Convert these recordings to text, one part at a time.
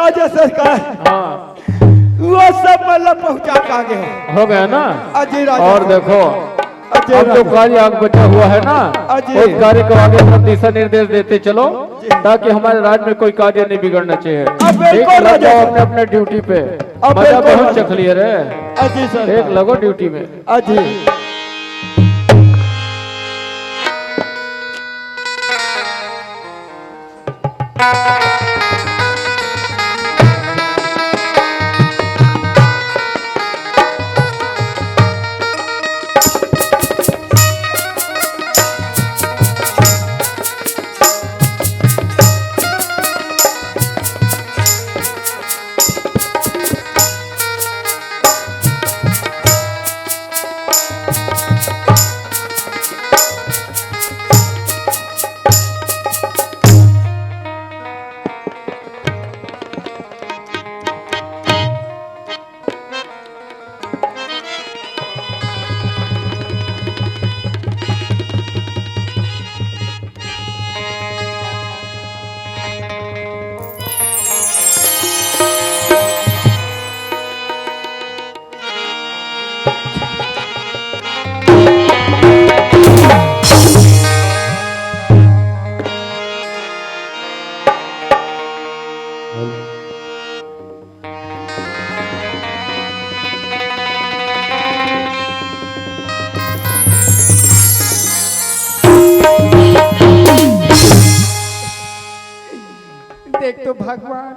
राजा सरकार। हाँ वो सब मतलब पहुंचा के आगे हो गया ना। अजय राजा और देखो अजय अब जो कार्य आगे बचा हुआ है ना अजय। उस कार्य को आगे सब दिशा निर्देश देते चलो ताकि हमारे राज्य में कोई कार्य नहीं बिगड़ना चाहिए। अब बिल्कुल एक लग राजा जाओ साहब। अपने अपने ड्यूटी पे। अब मजा बिल्कुल बहुत राजा। चख लिए रे। अजय सर एक लगो ड्यूटी में। अजय देख तो भगवान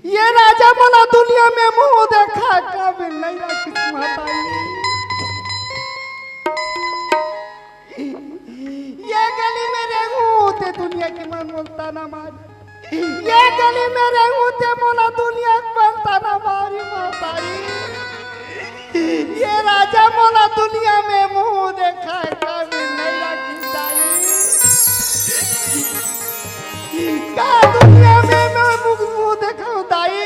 ये राजा मला दुनिया में मुंह देखा काबिल नहीं रखी माताई। ये गली में रहूं ते दुनिया की मन बोलता ना मारी। ये गली में रहूं ते मोला दुनिया बनता ना मारी माताई। ये राजा मोला दुनिया में मुंह देखा काबिल नहीं रखी दाई। का दुनिया में मैं मुंह देखा दाई।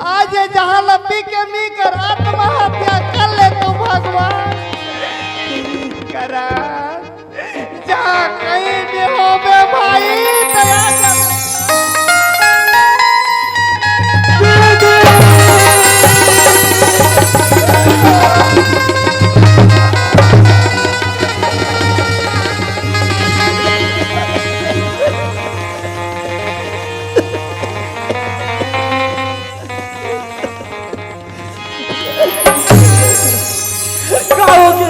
आज जहाँ लपी के मी कर आत्महत्या कर ले तो भगवान करा जहाँ कहीं भी हो बे भाई दया कर।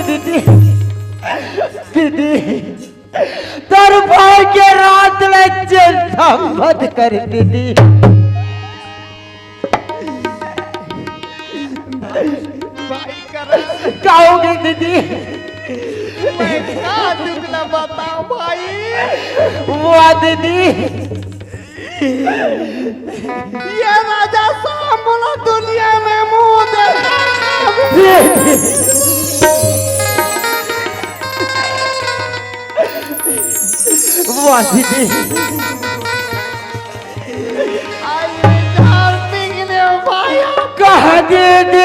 दीदी दीदी तर भाई के रात में चिंता मत कर दीदी। भाई करा कहोगे दीदी मैं क्या दुख न बताऊं भाई। वो दीदी ये राजा साहब बोला दुनिया में मुंह देखा। वो दीदी आई जान पिघले भाई। कहा दीदी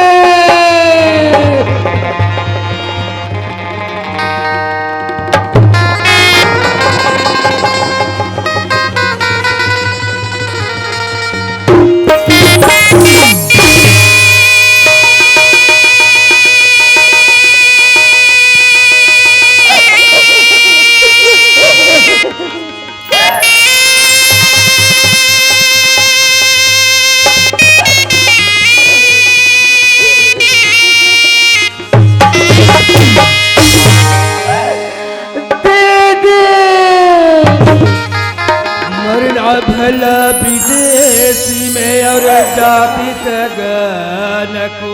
भला विदेशी में और जाति सगन को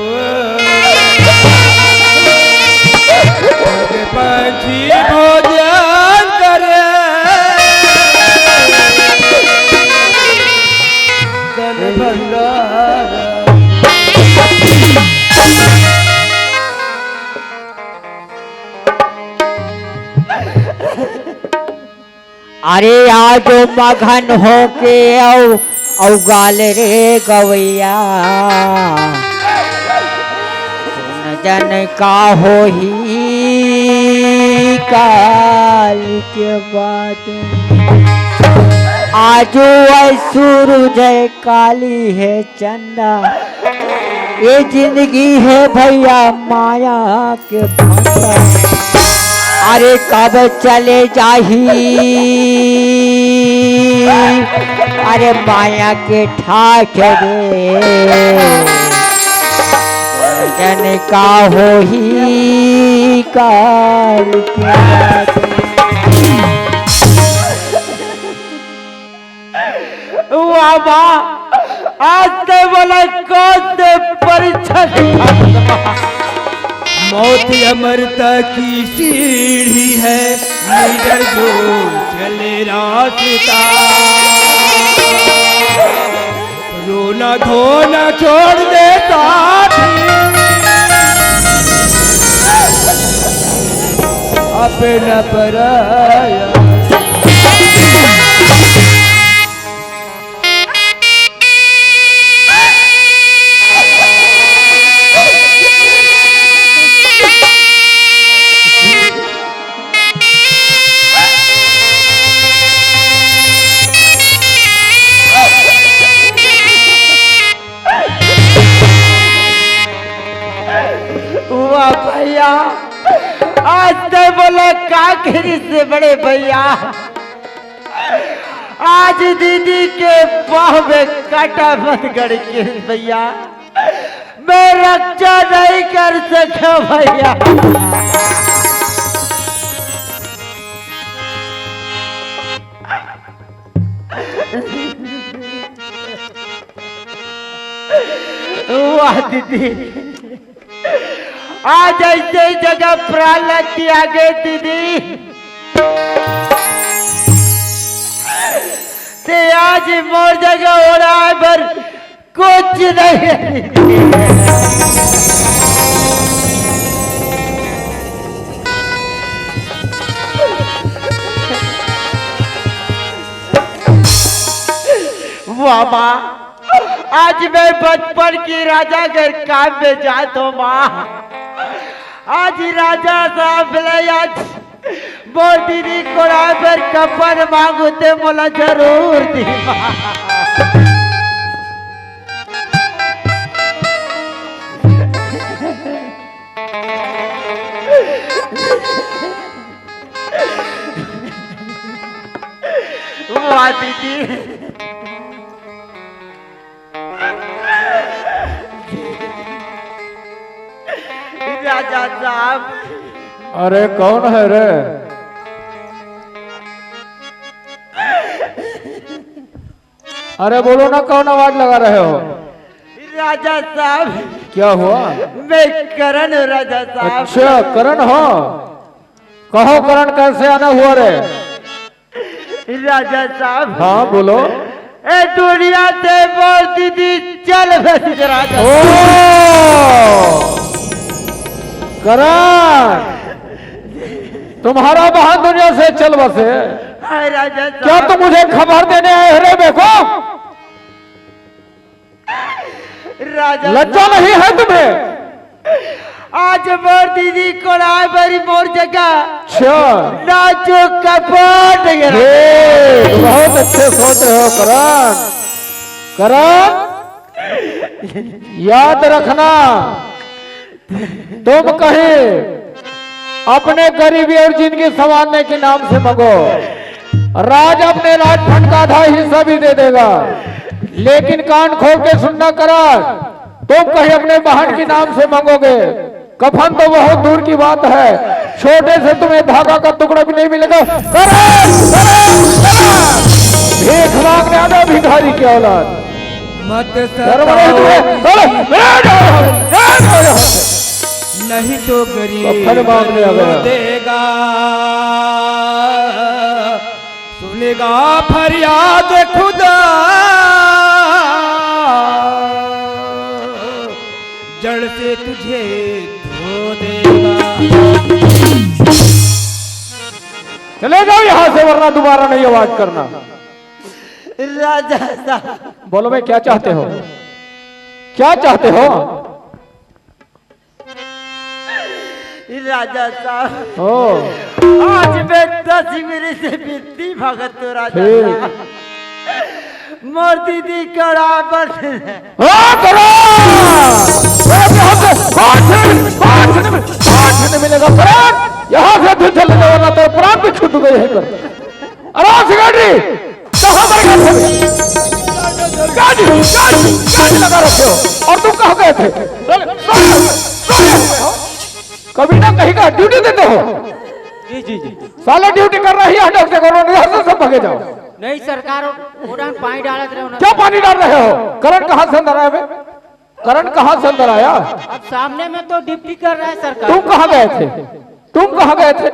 पंछी भोजन करे धन भंडार। अरे आज मगन हो के औ गाल रे गवैया सुन जन का हो ही काल के बाद आजो है सूरज है काली है चंदा, ये जिंदगी है भैया माया के फंदा। अरे कब चले जाही अरे माया के ठाठ रे, जन का हो ही काल के बात। बाबा आज ते बोला कौन से परीक्षा मौत अमरता की सीढ़ी है, निडर जो चले रास्ता। रोना धोना छोड़ दे साथी, अपना पराया। वाह भैया आज तो बोला काकरी से बड़े भैया, आज दीदी के बाह में काटा मत गड़ के भैया, मैं रक्षा नहीं कर सका भैया। वाह दीदी आज ऐसे जगह प्राण लगती आगे दीदी, ते आज मोर जगह हो रहा है पर कुछ नहीं। बाबा आज मैं बचपन की राजा घर काम में जाता हूँ माँ, आज राजा साहब आज बोल दीदी को पर कपन मांगते मोला जरूर दी माँ। वाह दीदी राजा साहब। अरे कौन है रे? अरे बोलो ना, कौन आवाज लगा रहे हो? राजा साहब क्या हुआ? मैं करण हूँ राजा साहब। अच्छा करण हो, कहो करण कैसे आना हुआ रे? राजा साहब हाँ बोलो। ए दुनिया से बोल दीदी चल बस राजा। ओ करण, तुम्हारा बहन दुनिया से चल बसे। हाय राजा साहब क्या तुम मुझे खबर देने आए रे? देखो राजा लज्जा नहीं है तुम्हें? आज मोर दीदी को राय बरी मोर जगह अच्छा नाचो कपट। बहुत अच्छे सोच रहे हो करण। करण याद रखना, तुम कहीं अपने गरीबी और जिंदगी संवारने के नाम से मांगो, राज अपने राजफंड का आधा हिस्सा भी दे देगा, लेकिन कान खोल के सुनना करण, तुम कहीं अपने बहन के नाम से मांगोगे, कफन तो बहुत दूर की बात है, छोटे से तुम्हें धागा का टुकड़ा भी नहीं मिलेगा। भीख मांगने आना भिखारी की औलाद। मत नहीं तो कफन मांगने आ गरीब गया। देगा, सुनेगा फरियाद खुदा, जड़ से तुझे धो देगा। चले जाओ यहाँ से, वरना दोबारा नहीं आवाज करना। राजा साहब बोलो भाई, क्या चाहते हो? क्या चाहते हो? राजा साहब ओ आज मैं 10 मिनट से बिनती भगत तो राजा ठीक। साहब मोर दीदी कड़ा पर करो नहीं मिलेगा प्राण, यहाँ से तू चले जाओ वरना तो प्राण भी छूट गए हैं। अरे सेक्रेटरी कहाँ पर गए थे? गाड़ी लगा रखे हो और तुम कहाँ गए थे? कभी ना कहीं का ड्यूटी देते हो? जी जी जी साले ड्यूटी कर रही है, डॉक्टर करो नहीं सब भागे जाओ। नहीं सरकार उड़ान पानी डालत रहे हो ना। क्या पानी डाल रहे हो? करंट कहाँ से अंदर आया बे? करंट कहाँ से अंदर आया? अब सामने में तो ड्यूटी कर रहा है सरकार। तुम कहाँ गए थे? तुम कहाँ गए थे?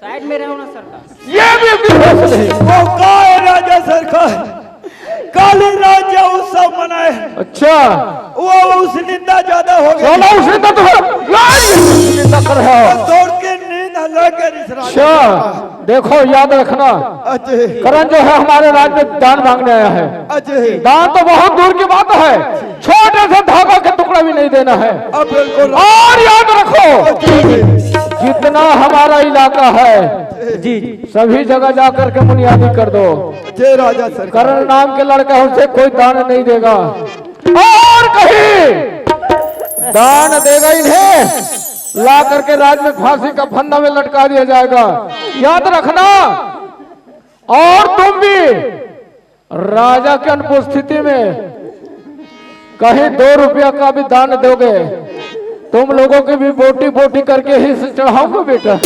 साइड में रहो ना सरकार। ये भी बेहोश नहीं। वो का है राजा सरकार, काली राज्य उत्सव मनाए। अच्छा वो उस निंदा ज्यादा हो गई। चलो उसे तो निंदा कर रहे हो। दौड़ के नींद हल्ला कर इस राज्य। अच्छा देखो याद रखना, करण जो है हमारे राज्य में दान मांगने आया है। दान तो बहुत दूर की बात है, छोटे से धागा के टुकड़ा भी नहीं देना है। बिल्कुल। और याद रखो जितना हमारा इलाका है जी सभी जगह जाकर के बुनियादी कर दो। जय राजा सरकार। करण नाम के लड़का उसे कोई दान नहीं देगा और कहीं दान देगा इन्हें ला करके राज में फांसी का फंदा में लटका दिया जाएगा, याद रखना। और तुम भी राजा की अनुपस्थिति में कहीं 2 रुपया का भी दान दोगे, तुम लोगों की भी बोटी बोटी करके ही चढ़ाऊंगा बेटा।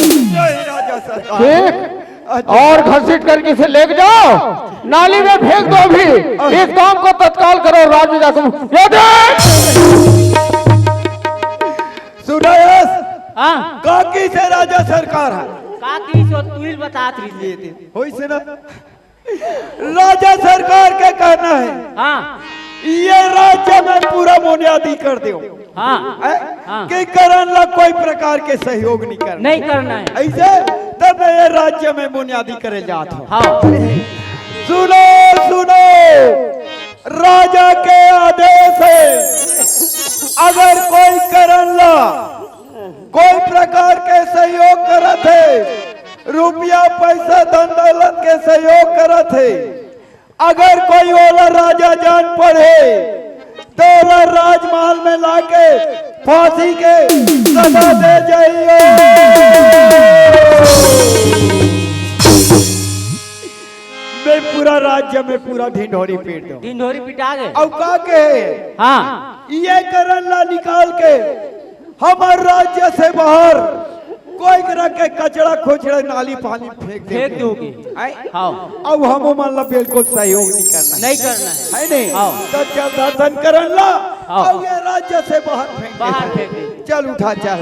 ठीक, और घसीट करके इसे ले जाओ, नाली में फेंक दो। अभी इस काम को तत्काल करो, राज्य जाकर सुनायस हाँ काकी से राजा सरकार है। काकी सो तुल बतात रही थी। होई से ना राजा सरकार के कहना है हाँ ये राज्य में पूरा बुनियादी कर दो। हाँ हाँ। कि करण ला कोई प्रकार के सहयोग नहीं करना। नहीं करना है ऐसे तब ये राज्य में बुनियादी करे जात हो। हाँ सुनो सुनो राजा के आदेश है, अगर कोई करण ला कोई प्रकार के सहयोग करत है, रुपया पैसा धन दौलत के सहयोग करत है, अगर कोई ओला राजा जान पड़े तो ओला राजमहल में लाके फांसी के सजा दे जाइए। मैं पूरा राज्य में पूरा ढिंढोरी पीट दूं। ढिंढोरी पिटा गए। अब का के हाँ ये करण ला निकाल के हमारे राज्य से बाहर कोई तरह के कचरा खोचड़ा नाली पानी फेंक दोगे। हाँ अब हम मान ला बिल्कुल सहयोग नहीं करना नहीं करना है नहीं। हाँ। तो चल दर्शन करन ला हाँ। अब ये राज्य से बाहर फेंक दे। चल उठा चल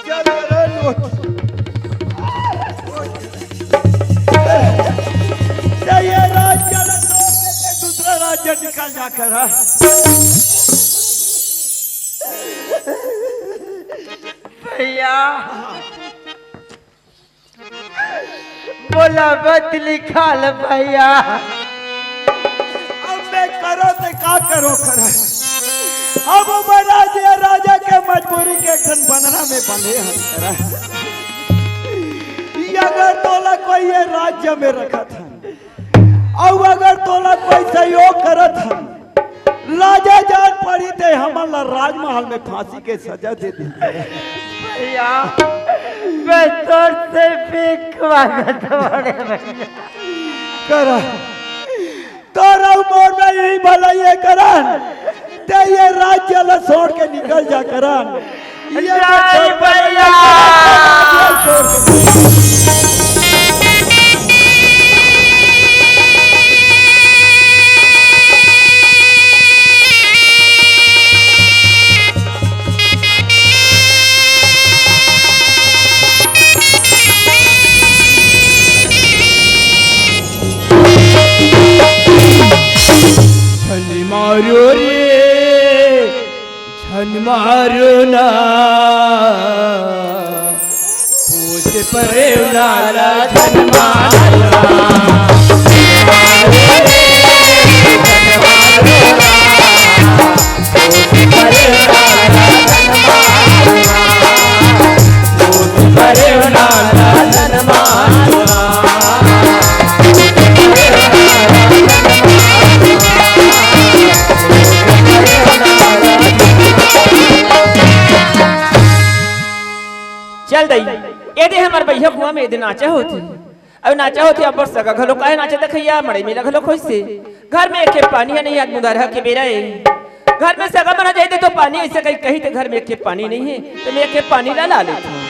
चल करण उठ। ये राज्य दूसरा राज्य निकल जाकर भैया बोला मत निकाल भैया। अब मैं करो तो का करो कर अब बना दिया राजा के मजबूरी के खन बनरा में बंधे हम अगर तोला कोई ये राज्य में रखा था और अगर तोला कोई सहयोग करत हम राजा जान पड़ी थे हमारा राजमहल में फांसी के सजा दे दी। भैया मैं तोर से बिकवागत बड़े भैया करा तोरा मोर में यही भला ये करन ते ये राज्य ला छोड़ के निकल जा करन। जय भैया। छन मारो रे छन मारो ना पूछ परे लाला छन मारो भैया दई ए दे हमर भैया कुआं में ए दे नाचा होती अब नाचा होती अब बरस का घलो काहे नाचे देखैया मड़ई में घलो खोज से घर में एक पानी नहीं आज मुदारहा के बेरा है घर में सगा बना जाए तो पानी ऐसे कहीं कहीं तो घर में एक पानी नहीं है तो मैं एक पानी ला लेता हूँ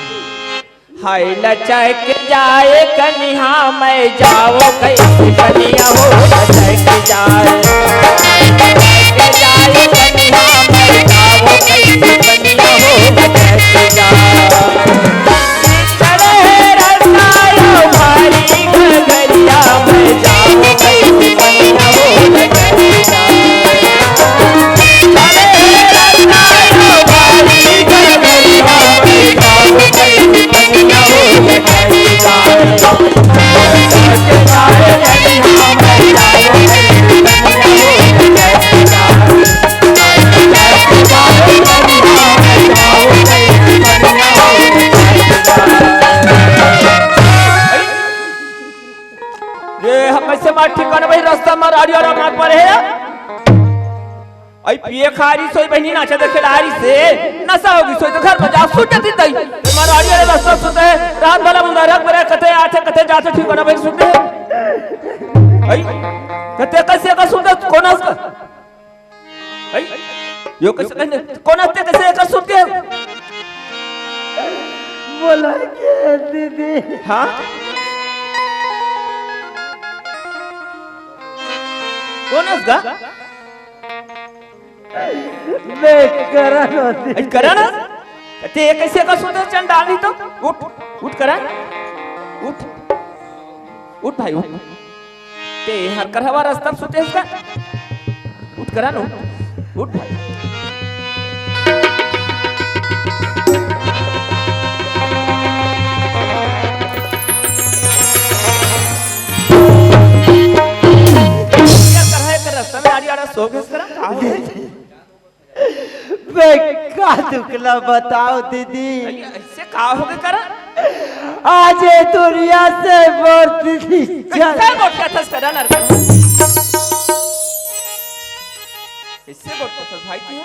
हाय लचक जाए कन्या मैं जाओ कैसे कन्या हो लचक जाए कन्या मैं जाओ कैसे कन्या हो लचक जाए चले रसायो भारी घरिया मैं जाओ कैसे कन्या हो लचक जाए चले रसायो भारी घरिया मैं जाओ कैसे कन्या कैसे मार ठिकाना भाई रास्ता मार आड़ी और मार पर है आई पिए खारी सोई बहनी नाचा देखे लारी से नशा होगी सोई तो घर में जा सुटती तई मार आड़ी और रास्ता सुते रात वाला मुंदारक बरे कते आथे कते जाते ठिकाना भाई सुते आई कते कैसे का सुते कोनास का आई यो कैसे कहने कोनास ते कैसे का सुते बोला के दीदी हां कोनास का मैं करण होती करण ते कैसे का सुते चंडाल नहीं तो उठ उठ करण उठ उठ भाई उठ ते हर करहवा रास्ता सुते इसका उठ करण उठ भाई मैं का दुखला बताओ दीदी ऐसे का हो गए करा आज ये दुनिया से मोर दीदी कैसे बोलता था करा ना इससे बोलता था भाई की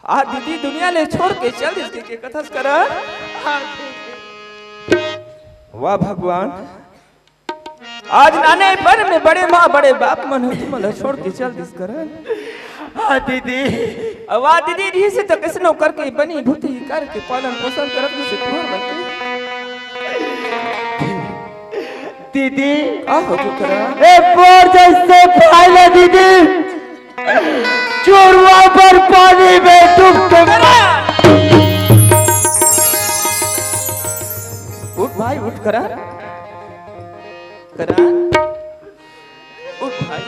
आ दीदी दुनिया ले छोड़ के चल इसके के कथस करा वाह भगवान आज नाने पर में बड़े माँ बड़े बाप मन हो तुम छोड़ के चल दिस कर हाँ दीदी वाह दीदी दी से तो किस नो करके बनी भूती करके पालन पोषण करत से तुम्हार बनते दीदी आहो तू करा ए बोर जैसे फाइले दीदी चोरवा पर पानी में डूब के उठ भाई उठ करा करा उठ भाई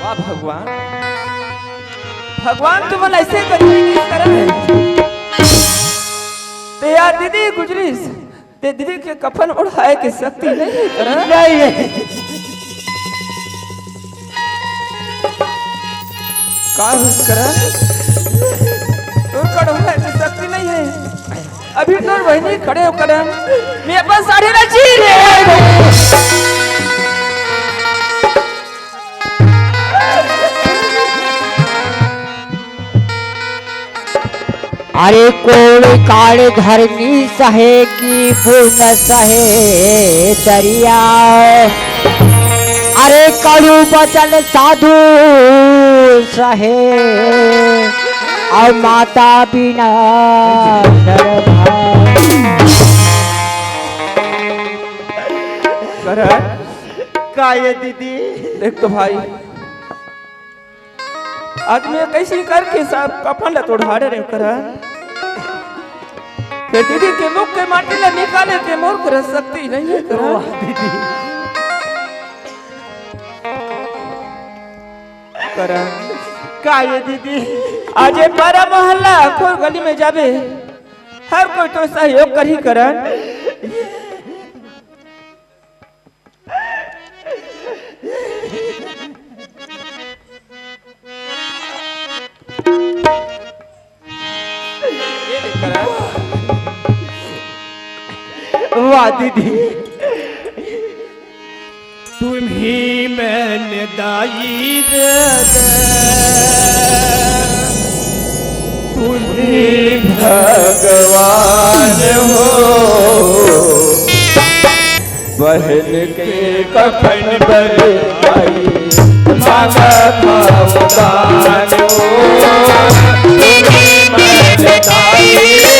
वाह भगवान भगवान तुम ऐसे करा ते यार दीदी गुजरी ते दीदी के कफन उड़ाए की शक्ति नहीं करा नहीं का करा तो उड़ाए की शक्ति नहीं है अभी तो वही खड़े होकर मेरे पास साढ़े ना जी अरे कोई काले धरनी सहे की पुन सहे दरिया अरे कड़ू बचन साधु सहे और माता बिना का ये दीदी देख तो भाई आदमी कैसे करके सब कफन तोड़ाड़े रे करा फिर दीदी के मुख के माटी ले निकाले के मोर कर सकती नहीं है करा दीदी करा का ये दीदी आज ये बारह मोहल्ला खोल गली में जाबे हर कोई तो सहयोग कर ही करा वाह दीदी तुम्ही मैंने दाई दे तुम्ही भगवान हो बहन के कफन पर आई मांगा था उदान हो तुम्ही मैंने दाई